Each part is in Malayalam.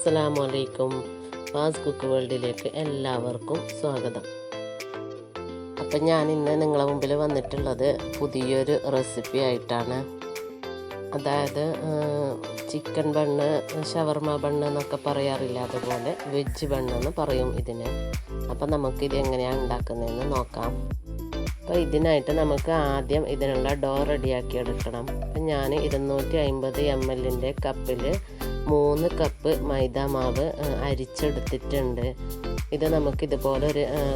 അസ്സലാമലൈക്കും. ഫാസ് കുക്ക് വേൾഡിലേക്ക് എല്ലാവർക്കും സ്വാഗതം. അപ്പം ഞാനിന്ന് നിങ്ങളെ മുമ്പിൽ വന്നിട്ടുള്ളത് പുതിയൊരു റെസിപ്പി ആയിട്ടാണ്. അതായത് ചിക്കൻ ബണ്ണ്, ഷവർമ ബണ്ണ് എന്നൊക്കെ പറയാറില്ല, അതുപോലെ വെജ് ബണ്ണെന്ന് പറയും ഇതിന്. അപ്പം നമുക്കിത് എങ്ങനെയാണ് ഉണ്ടാക്കുന്നതെന്ന് നോക്കാം. അപ്പോൾ ഇതിനായിട്ട് നമുക്ക് ആദ്യം ഇതിനുള്ള ഡോ റെഡിയാക്കി എടുക്കണം. അപ്പം ഞാൻ 250 ml കപ്പിൽ 3 കപ്പ് മൈദ മാവ് അരിച്ചെടുത്തിട്ടുണ്ട്. ഇത് നമുക്കിതുപോലെ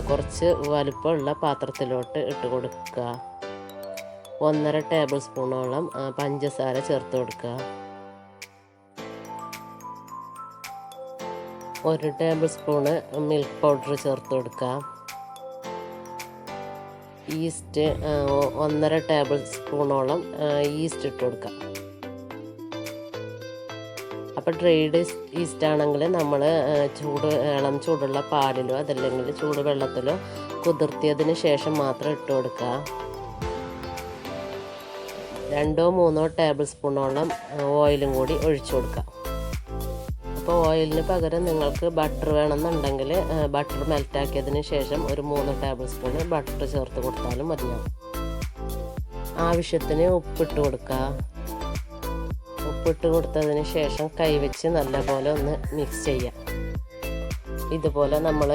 കുറച്ച് വലുപ്പമുള്ള പാത്രത്തിലോട്ട് ഇട്ട് കൊടുക്കുക. 1.5 ടേബിൾ സ്പൂണോളം പഞ്ചസാര ചേർത്ത് കൊടുക്കുക. 1 ടേബിൾ സ്പൂണ് മിൽക്ക് പൗഡർ ചേർത്ത് കൊടുക്കുക. ഈസ്റ്റ് 1.5 ടേബിൾ സ്പൂണോളം ഈസ്റ്റ് ഇട്ട് കൊടുക്കുക. അപ്പോൾ ഡ്രൈഡ് ഈസ്റ്റ് ആണെങ്കിൽ നമ്മൾ ഇളം ചൂടുള്ള പാലിലോ അതല്ലെങ്കിൽ ചൂടുവെള്ളത്തിലോ കുതിർത്തിയതിന് ശേഷം മാത്രം ഇട്ട് കൊടുക്കുക. 2-3 ടേബിൾ സ്പൂണോളം ഓയിലും കൂടി ഒഴിച്ചു കൊടുക്കുക. അപ്പോൾ ഓയിലിന് പകരം നിങ്ങൾക്ക് ബട്ടർ വേണമെന്നുണ്ടെങ്കിൽ ബട്ടർ മെൽറ്റാക്കിയതിന് ശേഷം ഒരു 3 ടേബിൾ സ്പൂൺ ബട്ടർ ചേർത്ത് കൊടുത്താലും മതിയാവും. ആവശ്യത്തിന് ഉപ്പിട്ട് കൊടുക്കുക. ഉപ്പിട്ട് കൊടുത്തതിന് ശേഷം കൈവച്ച് നല്ലപോലെ ഒന്ന് മിക്സ് ചെയ്യാം. ഇതുപോലെ നമ്മൾ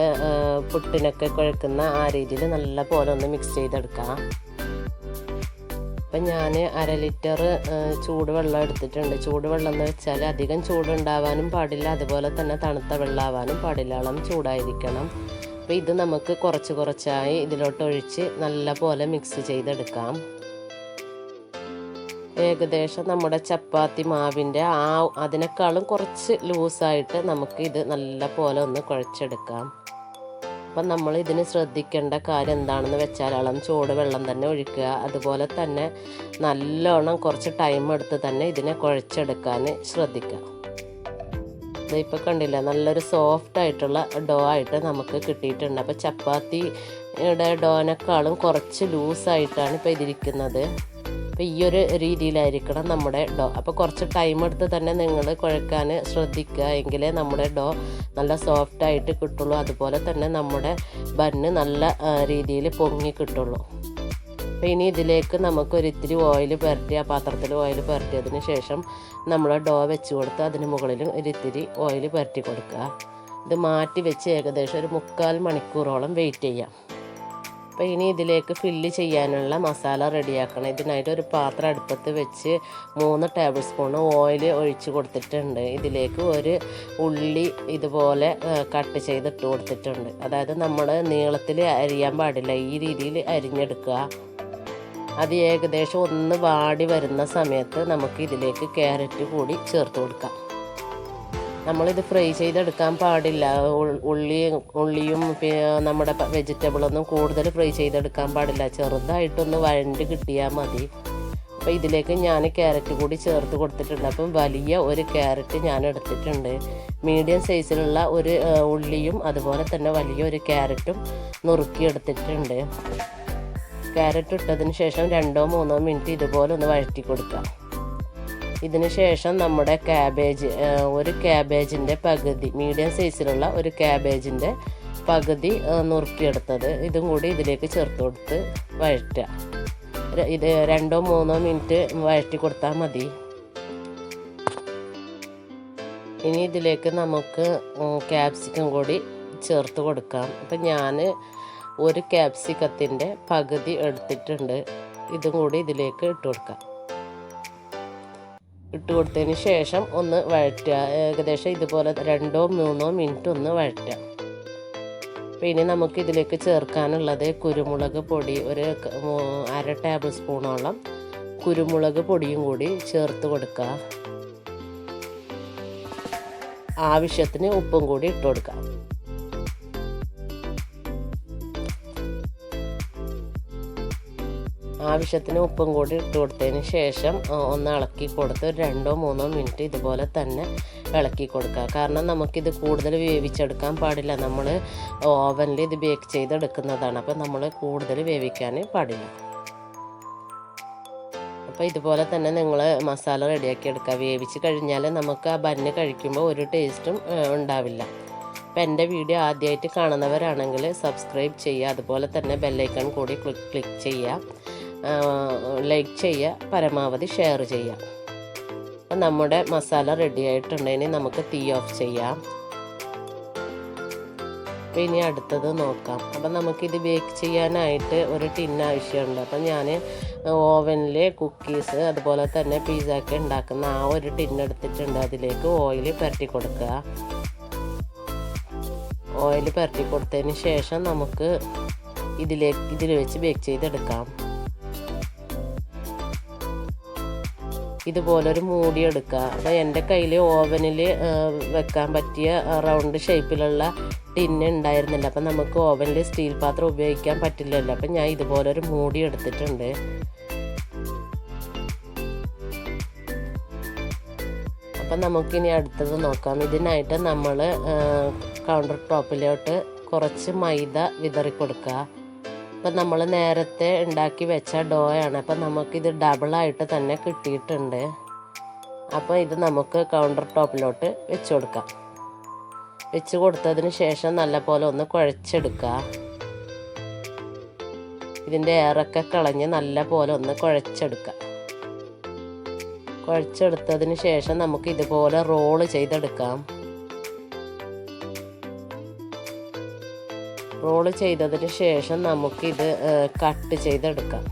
പുട്ടിനൊക്കെ കുഴക്കുന്ന ആ രീതിയിൽ നല്ലപോലെ ഒന്ന് മിക്സ് ചെയ്തെടുക്കാം. അപ്പം ഞാൻ 1/2 ലിറ്റർ ചൂടുവെള്ളം എടുത്തിട്ടുണ്ട്. ചൂടുവെള്ളം എന്ന് വെച്ചാൽ അധികം ചൂടുണ്ടാവാനും പാടില്ല, അതുപോലെ തന്നെ തണുത്ത വെള്ളമാവാനും പാടില്ല, ഇളം ചൂടായിരിക്കണം. അപ്പോൾ ഇത് നമുക്ക് കുറച്ചായി ഇതിലോട്ട് ഒഴിച്ച് നല്ലപോലെ മിക്സ് ചെയ്തെടുക്കാം. ഏകദേശം നമ്മുടെ ചപ്പാത്തി മാവിൻ്റെ അതിനേക്കാളും കുറച്ച് ലൂസായിട്ട് നമുക്ക് ഇത് നല്ല പോലെ ഒന്ന് കുഴച്ചെടുക്കാം. അപ്പം നമ്മൾ ഇതിന് ശ്രദ്ധിക്കേണ്ട കാര്യം എന്താണെന്ന് വെച്ചാൽ ഇളം ചൂട് വെള്ളം തന്നെ ഒഴിക്കുക. അതുപോലെ തന്നെ നല്ലോണം കുറച്ച് ടൈം എടുത്ത് തന്നെ ഇതിനെ കുഴച്ചെടുക്കാൻ ശ്രദ്ധിക്കുക. ഇതിപ്പോൾ കണ്ടില്ല, നല്ലൊരു സോഫ്റ്റ് ആയിട്ടുള്ള ഡോ ആയിട്ട് നമുക്ക് കിട്ടിയിട്ടുണ്ട്. അപ്പോൾ ചപ്പാത്തിയുടെ ഡോനേക്കാളും കുറച്ച് ലൂസായിട്ടാണ് ഇപ്പോൾ ഇതിരിക്കുന്നത്. അപ്പോൾ ഈ ഒരു രീതിയിലായിരിക്കണം നമ്മുടെ ഡോ. അപ്പോൾ കുറച്ച് ടൈം എടുത്ത് തന്നെ നിങ്ങൾ കുഴക്കാൻ ശ്രദ്ധിക്കുക, എങ്കിലേ നമ്മുടെ ഡോ നല്ല സോഫ്റ്റ് ആയിട്ട് കിട്ടുള്ളൂ. അതുപോലെ തന്നെ നമ്മുടെ ബണ്ണ് നല്ല രീതിയിൽ പൊങ്ങി കിട്ടുള്ളൂ. അപ്പോൾ ഇനി ഇതിലേക്ക് നമുക്കൊരിത്തിരി ഓയിൽ പുരട്ടി, ആ പാത്രത്തിൽ ഓയിൽ പുരട്ടിയതിന് ശേഷം നമ്മൾ ഡോ വെച്ച് കൊടുത്ത് അതിന് മുകളിലും ഒരിത്തിരി ഓയിൽ പുരട്ടി കൊടുക്കുക. ഇത് മാറ്റി വെച്ച് ഏകദേശം ഒരു 3/4 മണിക്കൂറോളം വെയിറ്റ് ചെയ്യാം. അപ്പോൾ ഇനി ഇതിലേക്ക് ഫില്ല് ചെയ്യാനുള്ള മസാല റെഡിയാക്കണം. ഇതിനായിട്ട് ഒരു പാത്രം അടുപ്പത്ത് വെച്ച് 3 ടേബിൾ സ്പൂൺ ഓയിൽ ഒഴിച്ച് കൊടുത്തിട്ടുണ്ട്. ഇതിലേക്ക് ഒരു ഉള്ളി ഇതുപോലെ കട്ട് ചെയ്തിട്ട് കൊടുത്തിട്ടുണ്ട്. അതായത് നമ്മൾ നീളത്തിൽ അരിയാൻ പാടില്ല, ഈ രീതിയിൽ അരിഞ്ഞെടുക്കുക. അത് ഏകദേശം ഒന്ന് വാടി വരുന്ന സമയത്ത് നമുക്ക് ഇതിലേക്ക് ക്യാരറ്റ് കൂടി ചേർത്ത് കൊടുക്കാം. നമ്മളിത് ഫ്രൈ ചെയ്തെടുക്കാൻ പാടില്ല. ഉള്ളിയും നമ്മുടെ വെജിറ്റബിളൊന്നും കൂടുതൽ ഫ്രൈ ചെയ്തെടുക്കാൻ പാടില്ല. ചെറുതായിട്ടൊന്ന് വഴണ്ട് കിട്ടിയാൽ മതി. അപ്പോൾ ഇതിലേക്ക് ഞാൻ ക്യാരറ്റ് കൂടി ചേർത്ത് കൊടുത്തിട്ടുണ്ട്. അപ്പം വലിയ ഒരു ക്യാരറ്റ് ഞാൻ എടുത്തിട്ടുണ്ട്. മീഡിയം സൈസിലുള്ള ഒരു ഉള്ളിയും അതുപോലെ തന്നെ വലിയൊരു ക്യാരറ്റും നുറുക്കി എടുത്തിട്ടുണ്ട്. ക്യാരറ്റ് ഇട്ടതിന് ശേഷം 2-3 മിനിറ്റ് ഇതുപോലെ ഒന്ന് വഴറ്റി കൊടുക്കാം. ഇതിന് ശേഷം നമ്മുടെ ഒരു ക്യാബേജിൻ്റെ പകുതി, മീഡിയം സൈസിലുള്ള ഒരു ക്യാബേജിൻ്റെ പകുതി നുറുക്കിയെടുത്തത് ഇതും കൂടി ഇതിലേക്ക് ചേർത്ത് കൊടുത്ത് വഴറ്റുക. ഇത് 2-3 മിനിറ്റ് വഴറ്റി കൊടുത്താൽ മതി. ഇനി ഇതിലേക്ക് നമുക്ക് ക്യാപ്സിക്കം കൂടി ചേർത്ത് കൊടുക്കാം. അപ്പം ഞാൻ ഒരു ക്യാപ്സിക്കത്തിൻ്റെ പകുതി എടുത്തിട്ടുണ്ട്. ഇതും കൂടി ഇതിലേക്ക് ഇട്ട് കൊടുക്കാം. ഇട്ട് കൊടുത്തതിന് ശേഷം ഒന്ന് വഴറ്റുക. ഏകദേശം ഇതുപോലെ 2-3 മിനിറ്റ് ഒന്ന് വഴറ്റുക. പിന്നെ നമുക്ക് ഇതിലേക്ക് ചേർക്കാനുള്ളത് കുരുമുളക് പൊടി, ഒരു 1/2 ടേബിൾ സ്പൂണോളം കുരുമുളക് പൊടിയും കൂടി ചേർത്ത് കൊടുക്കുക. ആവശ്യത്തിന് ഉപ്പും കൂടി ഇട്ട് കൊടുക്കുക. ആവശ്യത്തിന് ഉപ്പും കൂടി ഇട്ട് കൊടുത്തതിന് ശേഷം ഒന്ന് ഇളക്കി കൊടുത്ത് 2-3 മിനിറ്റ് ഇതുപോലെ തന്നെ ഇളക്കി കൊടുക്കുക. കാരണം നമുക്കിത് കൂടുതൽ വേവിച്ചെടുക്കാൻ പാടില്ല. നമ്മൾ ഓവനിൽ ഇത് ബേക്ക് ചെയ്തെടുക്കുന്നതാണ്. അപ്പോൾ നമ്മൾ കൂടുതൽ വേവിക്കാൻ പാടില്ല. അപ്പോൾ ഇതുപോലെ തന്നെ നിങ്ങൾ മസാല റെഡിയാക്കി എടുക്കുക. വേവിച്ച് കഴിഞ്ഞാൽ നമുക്ക് ആ ബന്ന് കഴിക്കുമ്പോൾ ഒരു ടേസ്റ്റും ഉണ്ടാവില്ല. അപ്പോൾ എൻ്റെ വീഡിയോ ആദ്യമായിട്ട് കാണുന്നവരാണെങ്കിൽ സബ്സ്ക്രൈബ് ചെയ്യുക, അതുപോലെ തന്നെ ബെല്ലൈക്കൺ കൂടി ക്ലിക്ക് ചെയ്യുക, ലൈക്ക് ചെയ്യുക, പരമാവധി ഷെയർ ചെയ്യുക. അപ്പം നമ്മുടെ മസാല റെഡി ആയിട്ടുണ്ടെങ്കിൽ നമുക്ക് തീ ഓഫ് ചെയ്യാം. അപ്പോൾ ഇനി അടുത്തത് നോക്കാം. അപ്പം നമുക്കിത് ബേക്ക് ചെയ്യാനായിട്ട് ഒരു ടിന്ന് ആവശ്യമുണ്ട്. അപ്പം ഞാൻ ഓവനിൽ കുക്കീസ് അതുപോലെ തന്നെ പിസ്സയൊക്കെ ഉണ്ടാക്കുന്ന ആ ഒരു ടിന്ന് എടുത്തിട്ടുണ്ട്. അതിലേക്ക് ഓയിൽ പുരട്ടി കൊടുക്കുക. ഓയിൽ പുരട്ടി കൊടുത്തതിന് ശേഷം നമുക്ക് ഇതിൽ വെച്ച് ബേക്ക് ചെയ്തെടുക്കാം. ഇതുപോലൊരു മൂടി എടുക്കുക. അപ്പോൾ എൻ്റെ കയ്യിൽ ഓവനിൽ വെക്കാൻ പറ്റിയ റൗണ്ട് ഷേപ്പിലുള്ള ടിന്ന് ഉണ്ടായിരുന്നില്ല. അപ്പം നമുക്ക് ഓവനിൽ സ്റ്റീൽ പാത്രം ഉപയോഗിക്കാൻ പറ്റില്ലല്ലോ. അപ്പം ഞാൻ ഇതുപോലൊരു മൂടി എടുത്തിട്ടുണ്ട്. അപ്പം നമുക്കിനി അടുത്തത് നോക്കാം. ഇതിനായിട്ട് നമ്മൾ കൗണ്ടർ ടോപ്പിലോട്ട് കുറച്ച് മൈദ വിതറി കൊടുക്കുക. അപ്പം നമ്മൾ നേരത്തെ ഉണ്ടാക്കി വെച്ച ഡോയാണ്. അപ്പം നമുക്കിത് ഡബിളായിട്ട് തന്നെ കിട്ടിയിട്ടുണ്ട്. അപ്പോൾ ഇത് നമുക്ക് കൗണ്ടർ ടോപ്പിലോട്ട് വെച്ച് കൊടുക്കാം. വെച്ച് കൊടുത്തതിന് ശേഷം നല്ലപോലെ ഒന്ന് കുഴച്ചെടുക്കുക. ഇതിൻ്റെ എയറൊക്കെ കളഞ്ഞ് നല്ലപോലെ ഒന്ന് കുഴച്ചെടുക്കുക. കുഴച്ചെടുത്തതിന് ശേഷം നമുക്ക് ഇതുപോലെ റോള് ചെയ്തെടുക്കാം. റോള് ചെയ്തതിന് ശേഷം നമുക്കിത് കട്ട് ചെയ്തെടുക്കാം.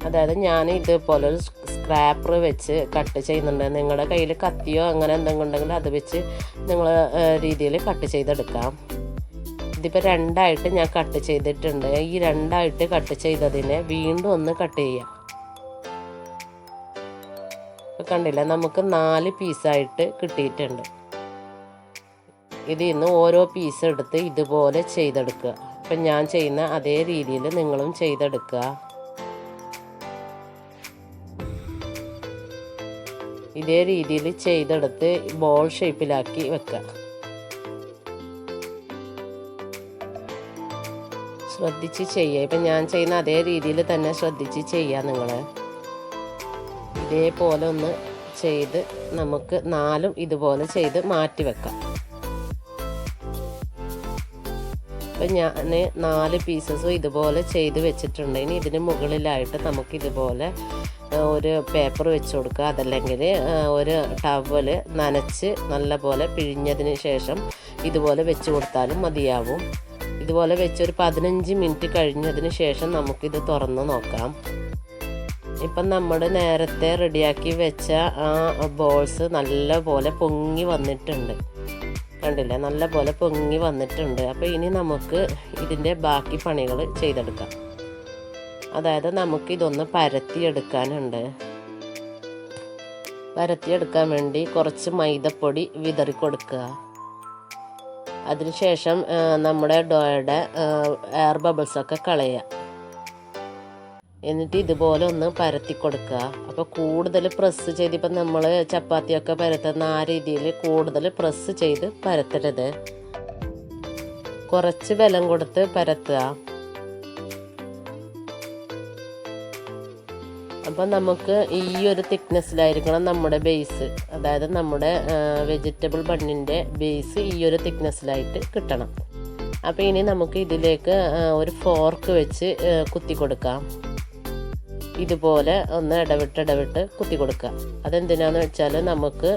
അതായത് ഞാൻ ഇതുപോലെ ഒരു സ്ക്രാപ്പർ വെച്ച് കട്ട് ചെയ്യുന്നുണ്ട്. നിങ്ങളുടെ കയ്യിൽ കത്തിയോ അങ്ങനെ എന്തെങ്കിലും ഉണ്ടെങ്കിൽ അത് വെച്ച് നിങ്ങൾ രീതിയിൽ കട്ട് ചെയ്തെടുക്കാം. ഇതിപ്പോൾ രണ്ടായിട്ട് ഞാൻ കട്ട് ചെയ്തിട്ടുണ്ട്. ഈ രണ്ടായിട്ട് കട്ട് ചെയ്തതിനെ വീണ്ടും ഒന്ന് കട്ട് ചെയ്യാം. കണ്ടില്ല, നമുക്ക് 4 പീസായിട്ട് കിട്ടിയിട്ടുണ്ട്. ഇതിൽ നിന്ന് ഓരോ പീസ് എടുത്ത് ഇതുപോലെ ചെയ്തെടുക്കുക. അപ്പം ഞാൻ ചെയ്യുന്ന അതേ രീതിയിൽ നിങ്ങളും ചെയ്തെടുക്കുക. ഇതേ രീതിയിൽ ചെയ്തെടുത്ത് ബോൾ ഷേപ്പിലാക്കി വെക്കുക. ശ്രദ്ധിച്ച് ചെയ്യുക. ഇപ്പം ഞാൻ ചെയ്യുന്ന അതേ രീതിയിൽ തന്നെ ശ്രദ്ധിച്ച് ചെയ്യുക. നിങ്ങൾ ഇതേപോലെ ഒന്ന് ചെയ്ത് നമുക്ക് 4 ഇതുപോലെ ചെയ്ത് മാറ്റി വെക്കാം. അപ്പം ഞാൻ 4 പീസസും ഇതുപോലെ ചെയ്ത് വെച്ചിട്ടുണ്ട്. ഇനി ഇതിന് മുകളിലായിട്ട് നമുക്ക് ഇതുപോലെ ഒരു പേപ്പർ വെച്ച് കൊടുക്കുക. അതല്ലെങ്കിൽ ഒരു ടവൽ നനച്ച് നല്ലപോലെ പിഴിഞ്ഞതിന് ശേഷം ഇതുപോലെ വെച്ച് കൊടുത്താലും മതിയാവും. ഇതുപോലെ വെച്ച് ഒരു 15 മിനിറ്റ് കഴിഞ്ഞതിന് ശേഷം നമുക്കിത് തുറന്ന് നോക്കാം. ഇപ്പം നമ്മൾ നേരത്തെ റെഡിയാക്കി വെച്ച ആ ബോൾസ് നല്ലപോലെ പൊങ്ങി വന്നിട്ടുണ്ട്. കണ്ടില്ലേ, നല്ലപോലെ പൊങ്ങി വന്നിട്ടുണ്ട്. അപ്പോൾ ഇനി നമുക്ക് ഇതിൻ്റെ ബാക്കി പണികൾ ചെയ്തെടുക്കാം. അതായത് നമുക്കിതൊന്ന് പരത്തിയെടുക്കാനുണ്ട്. പരത്തിയെടുക്കാൻ വേണ്ടി കുറച്ച് മൈദപ്പൊടി വിതറി കൊടുക്കുക. അതിനുശേഷം നമ്മുടെ ഡോയുടെ എയർ ബബിൾസൊക്കെ കളയുക. എന്നിട്ട് ഇതുപോലെ ഒന്ന് പരത്തി കൊടുക്കുക. അപ്പോൾ കൂടുതൽ പ്രസ് ചെയ്ത്, ഇപ്പം നമ്മൾ ചപ്പാത്തിയൊക്കെ പരത്തുന്ന ആ രീതിയിൽ കൂടുതൽ പ്രസ് ചെയ്ത് പരത്തരുത്. കുറച്ച് ബലം കൊടുത്ത് പരത്തുക. അപ്പം നമുക്ക് ഈ ഒരു തിക്നെസ്സിലായിരിക്കണം നമ്മുടെ ബേസ്. അതായത് നമ്മുടെ വെജിറ്റബിൾ ബണ്ണിൻ്റെ ബേസ് ഈ ഒരു തിക്നെസ്സിലായിട്ട് കിട്ടണം. അപ്പോൾ ഇനി നമുക്ക് ഇതിലേക്ക് ഒരു ഫോർക്ക് വെച്ച് കുത്തി കൊടുക്കാം. ഇതുപോലെ ഒന്ന് ഇടവിട്ട് കുത്തി കൊടുക്കുക. അതെന്തിനാന്ന് വെച്ചാൽ നമുക്ക്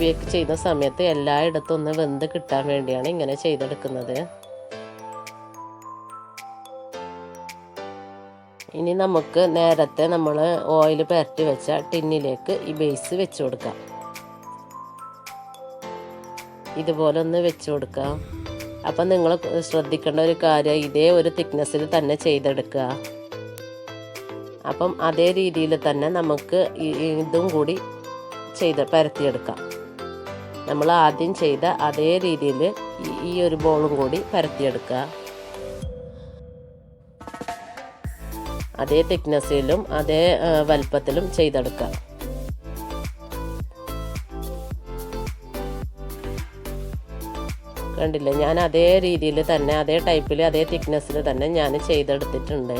ബേക്ക് ചെയ്യുന്ന സമയത്ത് എല്ലായിടത്തും ഒന്ന് വെന്ത് കിട്ടാൻ വേണ്ടിയാണ് ഇങ്ങനെ ചെയ്തെടുക്കുന്നത്. ഇനി നമുക്ക് നേരത്തെ നമ്മൾ ഓയിൽ പുരട്ടി വെച്ച ടിന്നിലേക്ക് ഈ ബേസ് വെച്ച് കൊടുക്കാം. ഇതുപോലെ ഒന്ന് വെച്ച് കൊടുക്കാം. അപ്പം നിങ്ങൾ ശ്രദ്ധിക്കേണ്ട ഒരു കാര്യം, ഇതേ ഒരു തിക്നെസ്സിൽ തന്നെ ചെയ്തെടുക്കുക. അപ്പം അതേ രീതിയിൽ തന്നെ നമുക്ക് ഇതും കൂടി പരത്തിയെടുക്കാം. നമ്മൾ ആദ്യം ചെയ്ത അതേ രീതിയിൽ ഈ ഒരു ബോളും കൂടി പരത്തിയെടുക്കുക. അതേ തിക്നെസ്സിലും അതേ വലുപ്പത്തിലും ചെയ്തെടുക്കുക. കണ്ടില്ലേ, ഞാൻ അതേ രീതിയിൽ തന്നെ അതേ ടൈപ്പിൽ അതേ തിക്നെസ്സിൽ തന്നെ ഞാൻ ചെയ്തെടുത്തിട്ടുണ്ട്.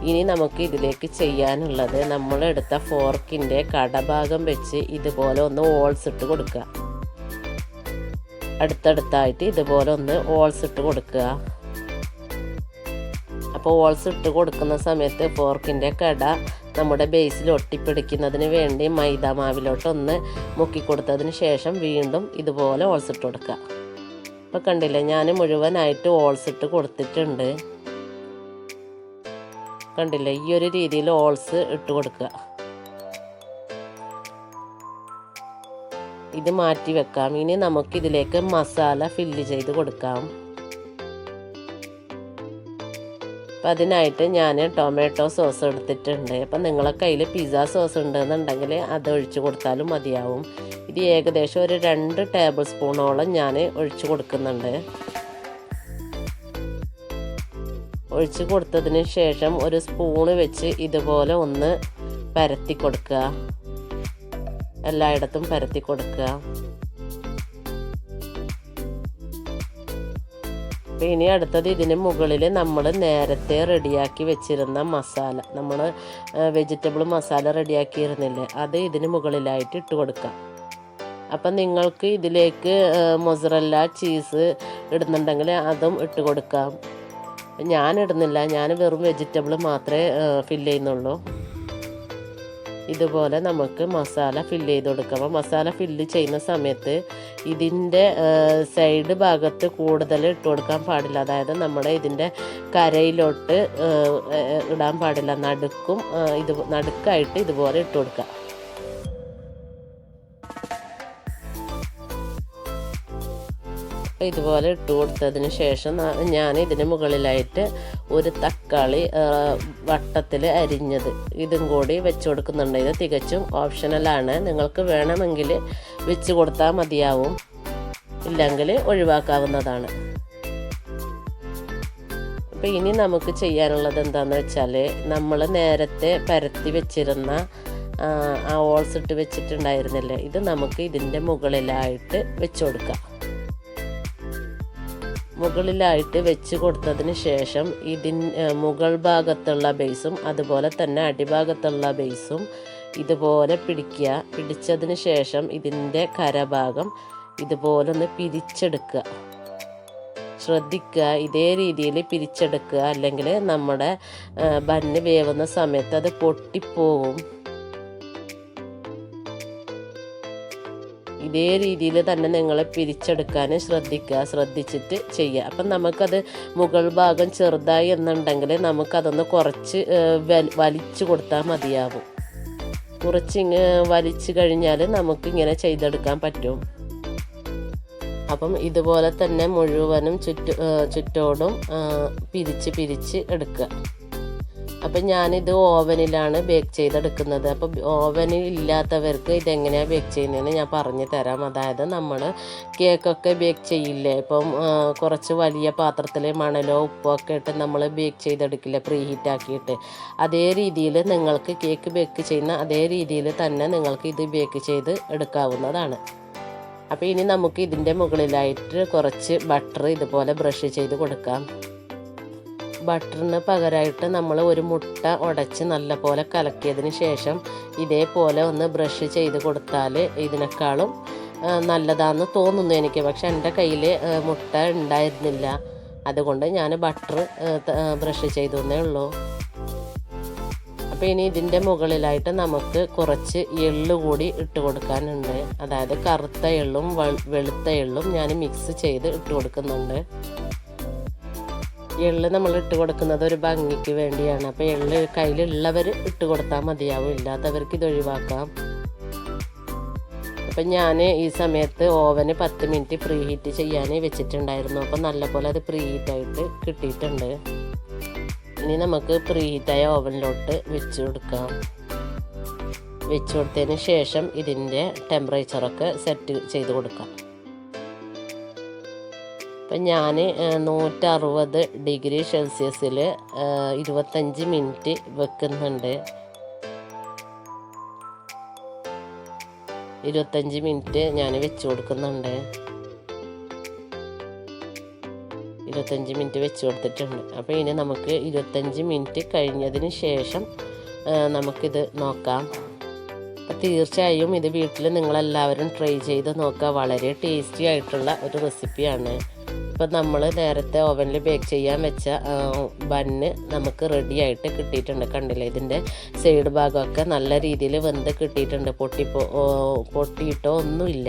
ഇനി നമുക്ക് ഇതിലേക്ക് ചെയ്യാനുള്ളത് നമ്മളെടുത്ത ഫോർക്കിൻ്റെ കടഭാഗം വെച്ച് ഇതുപോലെ ഒന്ന് ഹോൾസ് ഇട്ട് കൊടുക്കുക. അടുത്തടുത്തായിട്ട് ഇതുപോലെ ഒന്ന് ഹോൾസ് ഇട്ട് കൊടുക്കുക. അപ്പോൾ ഹോൾസ് ഇട്ട് കൊടുക്കുന്ന സമയത്ത് ഫോർക്കിൻ്റെ കട നമ്മുടെ ബേസിൽ ഒട്ടിപ്പിടിക്കുന്നതിന് വേണ്ടി മൈദ മാവിലോട്ടൊന്ന് മുക്കി കൊടുത്തതിന് ശേഷം വീണ്ടും ഇതുപോലെ ഹോൾസ് ഇട്ട് കൊടുക്കുക. അപ്പോൾ കണ്ടില്ലേ, ഞാൻ മുഴുവനായിട്ട് ഹോൾസ് ഇട്ട് കൊടുത്തിട്ടുണ്ട്. കണ്ടില്ലേ, ഈ ഒരു രീതിയിൽ ഹോൾസ് ഇട്ട് കൊടുക്കുക. ഇത് മാറ്റി വെക്കാം. ഇനി നമുക്കിതിലേക്ക് മസാല ഫില്ല് ചെയ്ത് കൊടുക്കാം. അപ്പം അതിനായിട്ട് ഞാൻ ടൊമാറ്റോ സോസ് എടുത്തിട്ടുണ്ട്. അപ്പം നിങ്ങളെ കയ്യിൽ പിസ്സ സോസ് ഉണ്ടെന്നുണ്ടെങ്കിൽ അത് ഒഴിച്ച് കൊടുത്താലും മതിയാവും. ഇത് ഏകദേശം ഒരു 2 ടേബിൾ സ്പൂണോളം ഞാൻ ഒഴിച്ച് കൊടുക്കുന്നുണ്ട്. ഒഴിച്ച് കൊടുത്തതിന് ശേഷം ഒരു സ്പൂണ് വെച്ച് ഇതുപോലെ ഒന്ന് പരത്തി കൊടുക്കുക. എല്ലായിടത്തും പരത്തി കൊടുക്കുക. അപ്പോൾ ഇനി അടുത്തത് ഇതിന് മുകളിൽ നമ്മൾ നേരത്തെ റെഡിയാക്കി വെച്ചിരുന്ന മസാല, നമ്മൾ വെജിറ്റബിൾ മസാല റെഡിയാക്കിയിരുന്നില്ലേ, അത് ഇതിന് മുകളിലായിട്ട് ഇട്ട് കൊടുക്കാം. അപ്പം നിങ്ങൾക്ക് ഇതിലേക്ക് മൊസറല്ല ചീസ് ഇടുന്നുണ്ടെങ്കിൽ അതും ഇട്ട് കൊടുക്കാം. ഞാൻ ഇടുന്നില്ല, ഞാൻ വെറും വെജിറ്റബിൾ മാത്രമേ ഫില്ല് ചെയ്യുന്നുള്ളൂ. ഇതുപോലെ നമുക്ക് മസാല ഫില്ല് ചെയ്ത് കൊടുക്കാം. അപ്പോൾ മസാല ഫില്ല് ചെയ്യുന്ന സമയത്ത് ഇതിൻ്റെ സൈഡ് ഭാഗത്ത് കൂടുതൽ ഇട്ട് കൊടുക്കാൻ പാടില്ല. അതായത് നമ്മുടെ ഇതിൻ്റെ കരയിലോട്ട് ഇടാൻ പാടില്ല. നടുക്കായിട്ട് ഇതുപോലെ ഇട്ട് കൊടുക്കുക. ഇതുപോലെ ഇട്ട് കൊടുത്തതിന് ശേഷം ഞാൻ ഇതിന് മുകളിലായിട്ട് ഒരു തക്കാളി വട്ടത്തിൽ അരിഞ്ഞത് ഇതും കൂടി വെച്ച് കൊടുക്കുന്നുണ്ട്. ഇത് തികച്ചും ഓപ്ഷണലാണ്. നിങ്ങൾക്ക് വേണമെങ്കിൽ വെച്ച് കൊടുത്താൽ മതിയാവും, ഇല്ലെങ്കിൽ ഒഴിവാക്കാവുന്നതാണ്. അപ്പോൾ ഇനി നമുക്ക് ചെയ്യാനുള്ളത് എന്താണെന്ന് വെച്ചാൽ, നമ്മൾ നേരത്തെ പരത്തി വെച്ചിരുന്ന ആ ഹോൾസ് ഇട്ട് വെച്ചിട്ടുണ്ടായിരുന്നില്ലേ, ഇത് നമുക്ക് ഇതിൻ്റെ മുകളിലായിട്ട് വെച്ച് കൊടുക്കാം. മുകളിലായിട്ട് വെച്ച് കൊടുത്തതിന് ശേഷം മുകൾ ഭാഗത്തുള്ള ബേസും അതുപോലെ തന്നെ അടിഭാഗത്തുള്ള ബേസും ഇതുപോലെ പിടിക്കുക. പിടിച്ചതിന് ശേഷം ഇതിൻ്റെ കരഭാഗം ഇതുപോലെ ഒന്ന് പിരിച്ചെടുക്കുക. ശ്രദ്ധിക്കുക, ഇതേ രീതിയിൽ പിരിച്ചെടുക്കുക, അല്ലെങ്കിൽ നമ്മുടെ ബന്ന് വേവുന്ന സമയത്ത് അത് പൊട്ടിപ്പോവും. ഇതേ രീതിയിൽ തന്നെ നിങ്ങൾ പിരിച്ചെടുക്കാൻ ശ്രദ്ധിച്ചിട്ട് ചെയ്യുക. അപ്പം നമുക്കത് മുകൾ ഭാഗം ചെറുതായി എന്നുണ്ടെങ്കിൽ നമുക്കതൊന്ന് കുറച്ച് വലിച്ചു കൊടുത്താൽ മതിയാവും. കുറച്ച് വലിച്ചു കഴിഞ്ഞാൽ നമുക്കിങ്ങനെ ചെയ്തെടുക്കാൻ പറ്റും. അപ്പം ഇതുപോലെ തന്നെ മുഴുവനും ചുറ്റോടും പിരിച്ച് എടുക്കുക. അപ്പം ഞാനിത് ഓവനിലാണ് ബേക്ക് ചെയ്തെടുക്കുന്നത്. അപ്പോൾ ഓവനിൽ ഇല്ലാത്തവർക്ക് ഇതെങ്ങനെയാണ് ബേക്ക് ചെയ്യുന്നതെന്ന് ഞാൻ പറഞ്ഞു തരാം. അതായത് നമ്മൾ കേക്കൊക്കെ ബേക്ക് ചെയ്യില്ലേ, ഇപ്പം കുറച്ച് വലിയ പാത്രത്തിൽ മണലോ ഉപ്പോ ഒക്കെ ഇട്ട് നമ്മൾ ബേക്ക് ചെയ്തെടുക്കില്ല പ്രീ ഹീറ്റ് ആക്കിയിട്ട്. അതേ രീതിയിൽ നിങ്ങൾക്ക് കേക്ക് ബേക്ക് ചെയ്യുന്ന അതേ രീതിയിൽ തന്നെ നിങ്ങൾക്ക് ഇത് ബേക്ക് ചെയ്ത് എടുക്കാവുന്നതാണ്. അപ്പോൾ ഇനി നമുക്ക് ഇതിൻ്റെ മുകളിലായിട്ട് കുറച്ച് ബട്ടർ ഇതുപോലെ ബ്രഷ് ചെയ്ത് കൊടുക്കാം. ബട്ടറിന് പകരമായിട്ട് നമ്മൾ ഒരു മുട്ട ഉടച്ച് നല്ലപോലെ കലക്കിയതിന് ശേഷം ഇതേപോലെ ഒന്ന് ബ്രഷ് ചെയ്ത് കൊടുത്താൽ ഇതിനേക്കാളും നല്ലതാണെന്ന് തോന്നുന്നു എനിക്ക്. പക്ഷെ എൻ്റെ കയ്യിൽ മുട്ട ഉണ്ടായിരുന്നില്ല, അതുകൊണ്ട് ഞാൻ ബട്ടർ ബ്രഷ് ചെയ്തേ ഉള്ളൂ. അപ്പോൾ ഇനി ഇതിൻ്റെ മുകളിലായിട്ട് നമുക്ക് കുറച്ച് എള്ള് കൂടി ഇട്ട് കൊടുക്കാനുണ്ട്. അതായത് കറുത്ത എള്ളും വെളുത്ത എള്ളും ഞാൻ മിക്സ് ചെയ്ത് ഇട്ട് കൊടുക്കുന്നുണ്ട്. എള്ള് നമ്മൾ ഇട്ട് കൊടുക്കുന്നത് ഒരു ഭംഗിക്ക് വേണ്ടിയാണ്. അപ്പോൾ എള്ള് കയ്യിലുള്ളവർ ഇട്ട് കൊടുത്താൽ മതിയാവും, ഇല്ലാത്തവർക്ക് ഇത് ഒഴിവാക്കാം. അപ്പം ഞാൻ ഈ സമയത്ത് ഓവന് 10 മിനിറ്റ് പ്രീ ഹീറ്റ് ചെയ്യാൻ വെച്ചിട്ടുണ്ടായിരുന്നു. അപ്പം നല്ലപോലെ അത് പ്രീ ഹീറ്റായിട്ട് കിട്ടിയിട്ടുണ്ട്. ഇനി നമുക്ക് പ്രീ ഹീറ്റായ ഓവനിലോട്ട് വെച്ച് കൊടുക്കാം. വെച്ച് കൊടുത്തതിന് ശേഷം ഇതിൻ്റെ ടെമ്പറേച്ചറൊക്കെ സെറ്റ് ചെയ്ത് കൊടുക്കാം. അപ്പം ഞാൻ 160 ഡിഗ്രി സെൽഷ്യസിൽ 25 മിനിറ്റ് വെക്കുന്നുണ്ട്. 25 മിനിറ്റ് ഞാൻ വെച്ച് കൊടുക്കുന്നുണ്ട്. 25 മിനിറ്റ് വെച്ച് കൊടുത്തിട്ടുണ്ട്. അപ്പോൾ ഇനി നമുക്ക് 25 മിനിറ്റ് കഴിഞ്ഞതിന് ശേഷം നമുക്കിത് നോക്കാം. അപ്പോൾ തീർച്ചയായും ഇത് വീട്ടിൽ നിങ്ങളെല്ലാവരും ട്രൈ ചെയ്ത് നോക്കുക. വളരെ ടേസ്റ്റി ആയിട്ടുള്ള ഒരു റെസിപ്പിയാണ്. ഇപ്പം നമ്മൾ നേരത്തെ ഓവനിൽ ബേക്ക് ചെയ്യാൻ വെച്ച ബണ്ണ് നമുക്ക് റെഡി ആയിട്ട് കിട്ടിയിട്ടുണ്ട്. കണ്ടില്ലേ, ഇതിൻ്റെ സൈഡ് ഭാഗമൊക്കെ നല്ല രീതിയിൽ വെന്ത് കിട്ടിയിട്ടുണ്ട്. പൊട്ടിയിട്ടോ ഒന്നുമില്ല,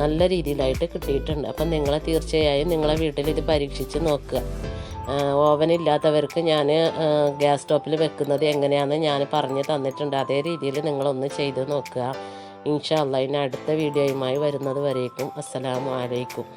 നല്ല രീതിയിലായിട്ട് കിട്ടിയിട്ടുണ്ട്. അപ്പം നിങ്ങൾ തീർച്ചയായും നിങ്ങളെ വീട്ടിൽ ഇത് പരീക്ഷിച്ച് നോക്കുക. ഓവനില്ലാത്തവർക്ക് ഞാൻ ഗ്യാസ് സ്റ്റോപ്പിൽ വെക്കുന്നത് എങ്ങനെയാണെന്ന് ഞാൻ പറഞ്ഞു തന്നിട്ടുണ്ട്. അതേ രീതിയിൽ നിങ്ങളൊന്ന് ചെയ്ത് നോക്കുക. ഇൻഷാ അല്ലാഹ് ഇനി അടുത്ത വീഡിയോയുമായി വരുന്നത് വരേക്കും അസ്സലാമു അലൈക്കും.